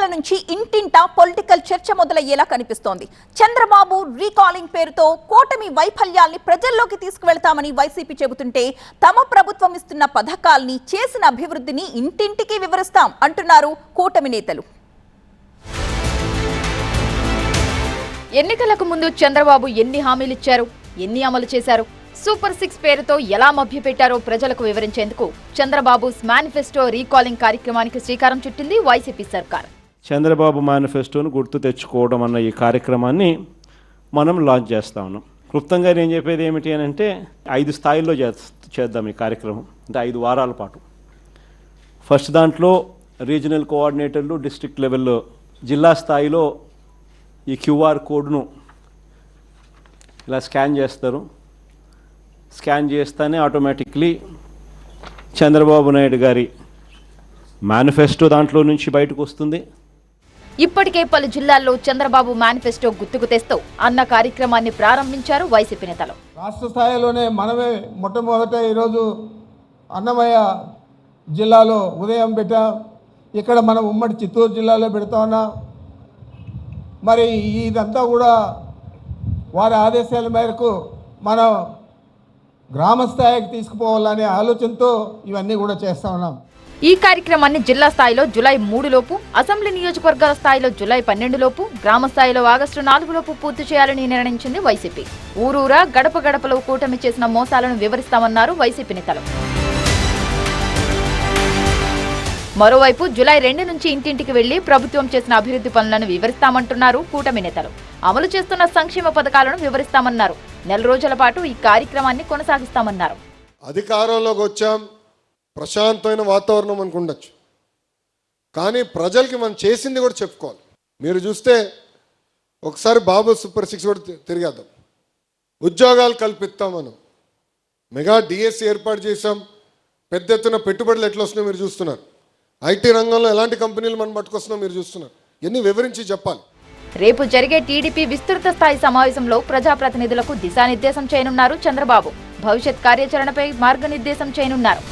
ఎన్నికల నుంచి ఇంటింటా పొలిటికల్ చర్చ మొదలయ్యేలా కనిపిస్తోంది. చంద్రబాబు రీకాలింగ్ పేరుతో కూటమి వైఫల్యాల్ని ప్రజల్లోకి తీసుకువెళ్తామని వైసీపీ చెబుతుంటే, తమ ప్రభుత్వం ఇస్తున్న పథకాల్ని, చేసిన అభివృద్ధిని ఇంటింటికి వివరిస్తాం అంటున్నారు కూటమి నేతలు. ఎన్నికలకు ముందు చంద్రబాబు ఎన్ని హామీలు ఇచ్చారు, ఎన్ని అమలు చేశారు, సూపర్ 6 పేరుతో ఎలా మభ్యపెట్టారో ప్రజలకు వివరించేందుకు చంద్రబాబు మేనిఫెస్టో రీకాలింగ్ కార్యక్రమానికి శ్రీకారం చుట్టింది వైసీపీ సర్కార్. చంద్రబాబు మేనిఫెస్టోను గుర్తు తెచ్చుకోవడం అన్న ఈ కార్యక్రమాన్ని మనం లాంచ్ చేస్తా ఉన్నాం. క్లుప్తంగా నేను చెప్పేది ఏమిటి అని అంటే, 5 స్థాయిల్లో చేద్దాం ఈ కార్యక్రమం. అంటే 5 వారాల పాటు. ఫస్ట్ దాంట్లో రీజనల్ కోఆర్డినేటర్లు, డిస్ట్రిక్ట్ లెవెల్లో, జిల్లా స్థాయిలో ఈ QR కోడ్ను ఇలా స్కాన్ చేస్తారు. స్కాన్ చేస్తేనే ఆటోమేటిక్లీ చంద్రబాబు నాయుడు గారి మేనిఫెస్టో దాంట్లో నుంచి బయటకు వస్తుంది. ఇప్పటికే పలు జిల్లాల్లో చంద్రబాబు మేనిఫెస్టో గుర్తుకు తెస్తూ అన్న కార్యక్రమాన్ని ప్రారంభించారు వైసీపీ నేతలు. రాష్ట్ర స్థాయిలోనే మనమే మొట్టమొదట ఈరోజు అన్నమయ్య జిల్లాలో ఉదయం పెట్టాం. ఇక్కడ మనం ఉమ్మడి చిత్తూరు జిల్లాలో పెడతా ఉన్నాం. మరి ఇదంతా కూడా వారి ఆదేశాల మేరకు మనం గ్రామ స్థాయికి తీసుకుపోవాలనే ఆలోచనతో ఇవన్నీ కూడా చేస్తా ఉన్నాం. ఈ కార్యక్రమాన్ని జిల్లా స్థాయిలో జూలై 3 లోపు, అసెంబ్లీ నియోజకవర్గాల స్థాయిలో జూలై 12 లోపు, గ్రామ స్థాయిలో ఆగస్టు 4 లోపు పూర్తి చేయాలని నిర్ణయించింది వైసీపీ. ఊరూరా, గడప గడపలో కూటమి చేసిన మోసాలను వివరిస్తామన్నారు వైసీపీ నేతలు. మరోవైపు జూలై 2 నుంచి ఇంటింటికి వెళ్లి ప్రభుత్వం చేసిన అభివృద్ధి పనులను వివరిస్తామంటున్నారు కూటమి నేతలు. అమలు చేస్తున్న సంక్షేమ పథకాలను వివరిస్తామన్నారు. 4 రోజుల పాటు ఈ కార్యక్రమాన్ని కొనసాగిస్తామన్నారు. అధికారంలోకి వచ్చాం, ప్రశాంతమైన వాతావరణం మనకు ఉండొచ్చు, కానీ ప్రజలకి మనం చేసింది కూడా చెప్పుకోవాలి. మీరు చూస్తే ఒకసారి బాబు సూపర్ 6 కూడా తిరిగేద్దాం. ఉద్యోగాలు కల్పిస్తాం, మనం మెగా డిఎస్సి ఏర్పాటు చేసాం. పెద్ద ఎత్తున పెట్టుబడులు ఎట్లా వస్తున్నాయో మీరు చూస్తున్నారు. ఐటీ రంగంలో ఎలాంటి కంపెనీలు మనం పట్టుకొస్తున్నాం మీరు చూస్తున్నారు. ఇవన్నీ వివరించి చెప్పాలి. రేపు జరిగే టీడీపీ విస్తృత స్థాయి సమావేశంలో ప్రజాప్రతినిధులకు దిశానిర్దేశం చేయనున్నారు చంద్రబాబు. భవిష్యత్ కార్యాచరణపై మార్గనిర్దేశం చేయనున్నారు.